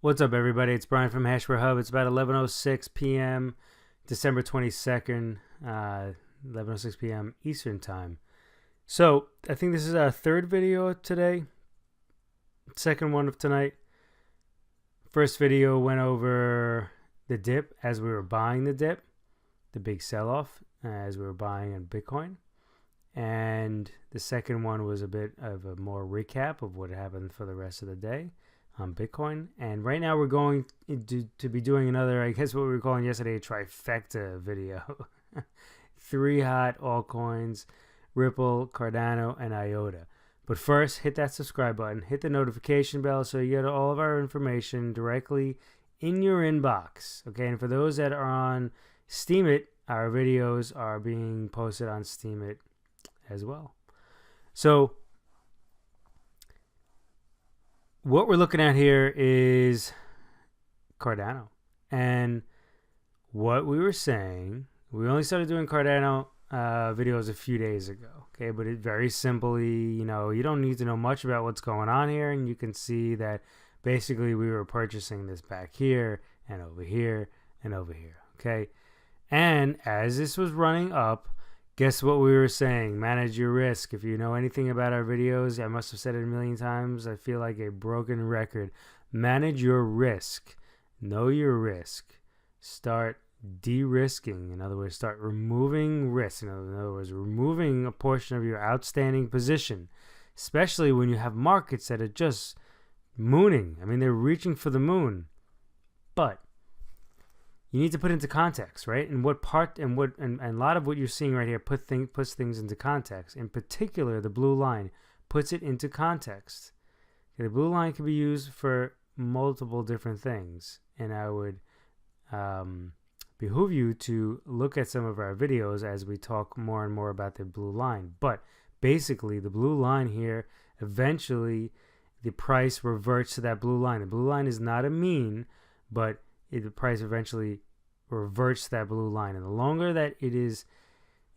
What's up, everybody? It's Brian from Hashware Hub. It's about 11:06 p.m. December 22nd, 11:06 p.m. Eastern Time. So I think this is our third video today, second one of tonight. First video went over the dip as we were buying the dip, the big sell-off as we were buying in Bitcoin. And the second one was a bit of a more recap of what happened for the rest of the day on Bitcoin. And right now we're going to be doing another, I guess what we were calling yesterday, a trifecta video. 3 hot altcoins: Ripple, Cardano, and Iota. But first, hit that subscribe button, hit the notification bell so you get all of our information directly in your inbox. Okay, and for those that are on Steemit, our videos are being posted on Steemit as well. So what we're looking at here is Cardano. And what we were saying, we only started doing Cardano videos a few days ago. Okay, but it very simply, you don't need to know much about what's going on here, and you can see that basically we were purchasing this back here and over here and over here. Okay, and as this was running up, guess what we were saying? Manage your risk. If you know anything about our videos, I must have said it a million times. I feel like a broken record. Manage your risk. Know your risk. Start de-risking. In other words, start removing risk. In other words, removing a portion of your outstanding position, especially when you have markets that are just mooning. I mean, they're reaching for the moon. But you need to put into context, right? And what part and a lot of what you're seeing right here puts things into context. In particular, the blue line puts it into context. Okay, the blue line can be used for multiple different things, and I would behoove you to look at some of our videos as we talk more and more about the blue line. But basically, the blue line here, eventually, the price reverts to that blue line. The blue line is not a mean, but the price eventually reverts to that blue line. And the longer that it is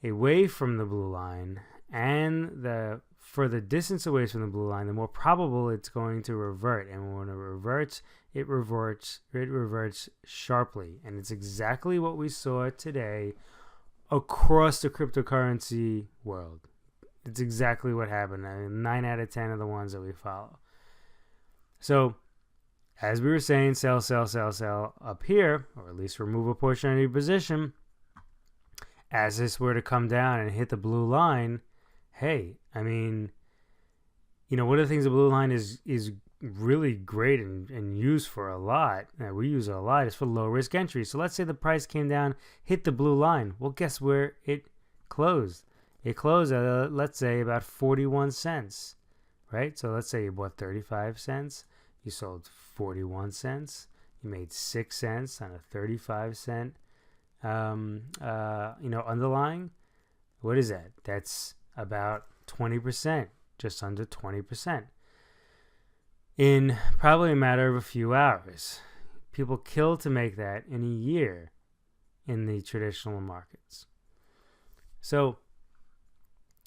away from the blue line and the further distance away from the blue line, the more probable it's going to revert. And when it reverts sharply. And it's exactly what we saw today across the cryptocurrency world. It's exactly what happened. I mean, 9 out of 10 of the ones that we follow. So as we were saying, sell up here, or at least remove a portion of your position. As this were to come down and hit the blue line, hey, I mean, one of the things the blue line is really great and used for a lot, we use it a lot, is for low risk entry. So let's say the price came down, hit the blue line. Well, guess where it closed? It closed at, let's say, about 41 cents, right? So let's say you bought 35 cents. You sold 41 cents. You made 6 cents on a 35 cent, underlying. What is that? That's about 20%, just under 20%. In probably a matter of a few hours. People kill to make that in a year in the traditional markets. So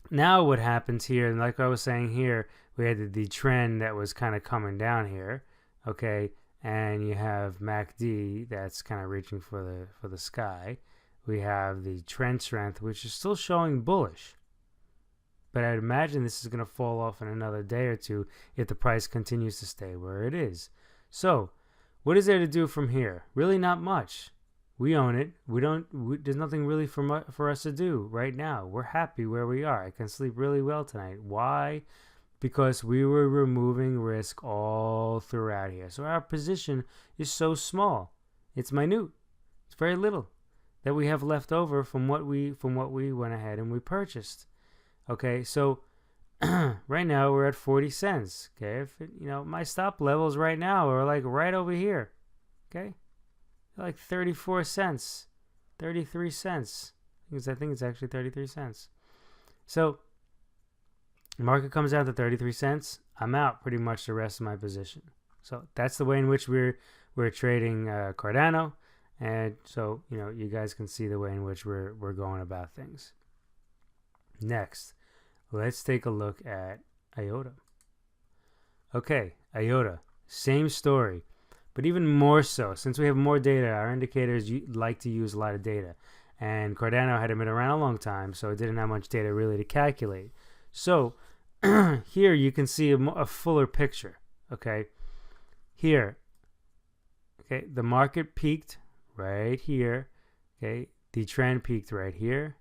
now what happens here, and like I was saying here, we had the trend that was kind of coming down here, okay, and you have MACD that's kind of reaching for the sky. We have the trend strength, which is still showing bullish, but I'd imagine this is going to fall off in another day or two if the price continues to stay where it is. So what is there to do from here? Really not much. We own it. There's nothing really for us to do right now. We're happy where we are. I can sleep really well tonight. Why? Because we were removing risk all throughout here. So our position is so small. It's minute. It's very little that we have left over from what we went ahead and we purchased. Okay, so right now we're at 40 cents. Okay, if my stop levels right now are like right over here. Okay, like 34 cents, 33 cents. I think it's actually 33 cents. So the market comes down to 33 cents. I'm out pretty much the rest of my position. So that's the way in which we're trading Cardano, and so you guys can see the way in which we're going about things. Next, let's take a look at Iota. Okay, Iota, same story. But even more so, since we have more data, our indicators like to use a lot of data. And Cardano hadn't been around a long time, so it didn't have much data really to calculate. So here you can see a fuller picture, okay? Here, okay, the market peaked right here, okay? The trend peaked right here,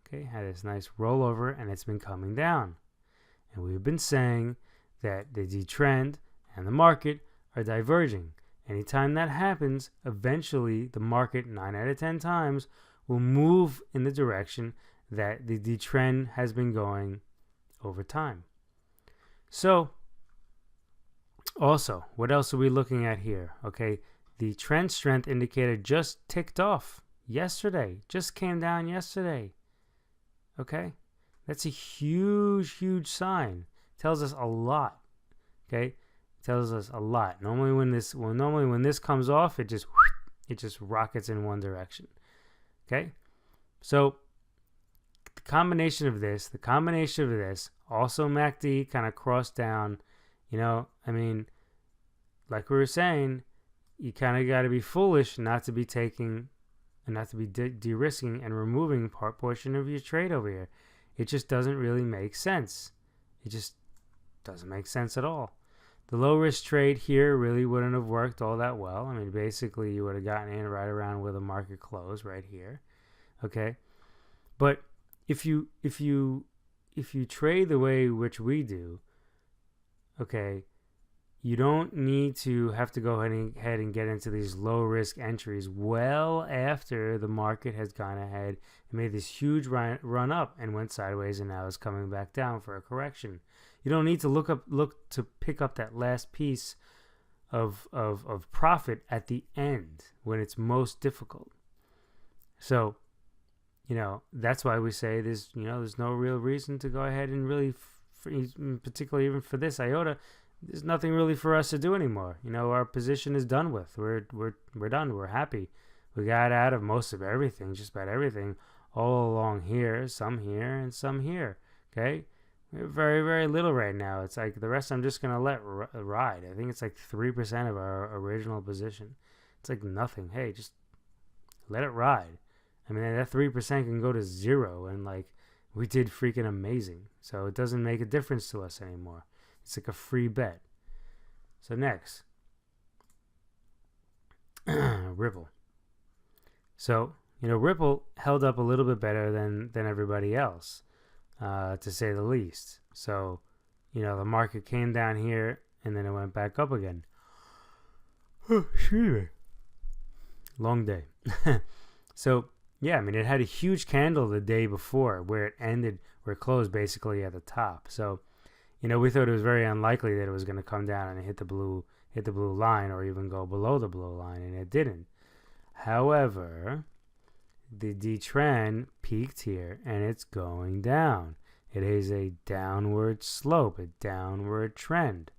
okay? Had this nice rollover, and it's been coming down. And we've been saying that the trend and the market are diverging. Anytime that happens, eventually the market, 9 out of 10 times, will move in the direction that the trend has been going over time. So, also, what else are we looking at here? Okay, the trend strength indicator just ticked off yesterday, just came down yesterday. Okay, that's a huge sign. Tells us a lot. Okay, tells us a lot. Normally when this comes off, it just rockets in one direction. Okay, so the combination of this, also MACD kind of crossed down. You know, I mean, like we were saying, you kind of got to be foolish not to be taking and not to be de-risking and removing portion of your trade over here. It just doesn't really make sense. It just doesn't make sense at all. The low risk trade here really wouldn't have worked all that well. I mean, basically you would have gotten in right around where the market closed, right here. Okay, but if you trade the way which we do, okay, you don't need to have to go ahead and get into these low risk entries well after the market has gone ahead and made this huge run up and went sideways and now is coming back down for a correction. You don't need to look to pick up that last piece of profit at the end when it's most difficult. So, you know, that's why we say there's no real reason to go ahead and really, particularly even for this Iota, there's nothing really for us to do anymore. You know, our position is done with. We're done. We're happy. We got out of most of everything, just about everything, all along here, some here, and some here. Okay, we're very little right now. It's like the rest I'm just gonna let ride. I think it's like 3% of our original position. It's like nothing. Hey, just let it ride. I mean, that 3% can go to 0, and like we did freaking amazing. So it doesn't make a difference to us anymore. It's like a free bet. So next, Ripple. So, you know, Ripple held up a little bit better than everybody else, to say the least. So, you know, the market came down here and then it went back up again. Oh, excuse me. Long day. So, yeah, I mean, it had a huge candle the day before where it closed basically at the top. So, you know, we thought it was very unlikely that it was going to come down and hit the blue line or even go below the blue line, and it didn't. However, the trend peaked here and it's going down. It is a downward slope, a downward trend.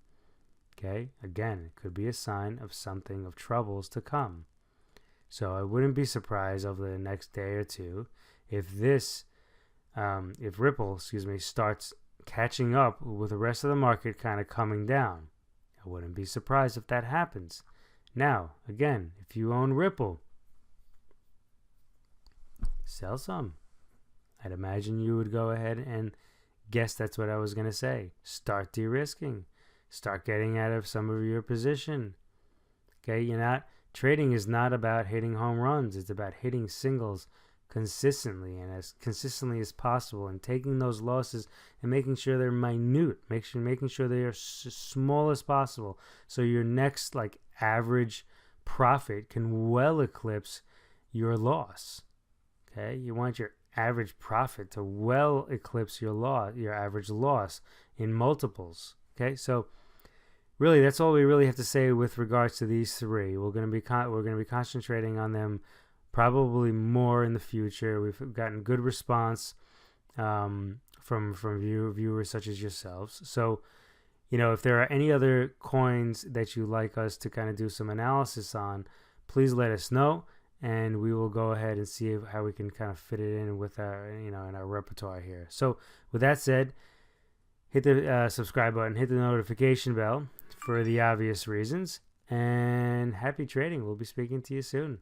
Okay, again, it could be a sign of something of troubles to come. So I wouldn't be surprised over the next day or two if Ripple, starts catching up with the rest of the market kind of coming down. I wouldn't be surprised if that happens. Now, again, if you own Ripple, sell some. I'd imagine you would go ahead and guess that's what I was going to say. Start de-risking. Start getting out of some of your position. Okay, trading is not about hitting home runs. It's about hitting singles consistently and as consistently as possible, and taking those losses and making sure they're minute, making sure they are small as possible, so your next like average profit can well eclipse your loss. Okay, you want your average profit to well eclipse your average loss in multiples. Okay, so really that's all we really have to say with regards to these three. We're going to be concentrating on them probably more in the future. We've gotten good response from viewers such as yourselves. So, if there are any other coins that you'd like us to kind of do some analysis on, please let us know, and we will go ahead and see how we can kind of fit it in with our, in our repertoire here. So, with that said, hit the subscribe button, hit the notification bell for the obvious reasons, And happy trading. We'll be speaking to you soon.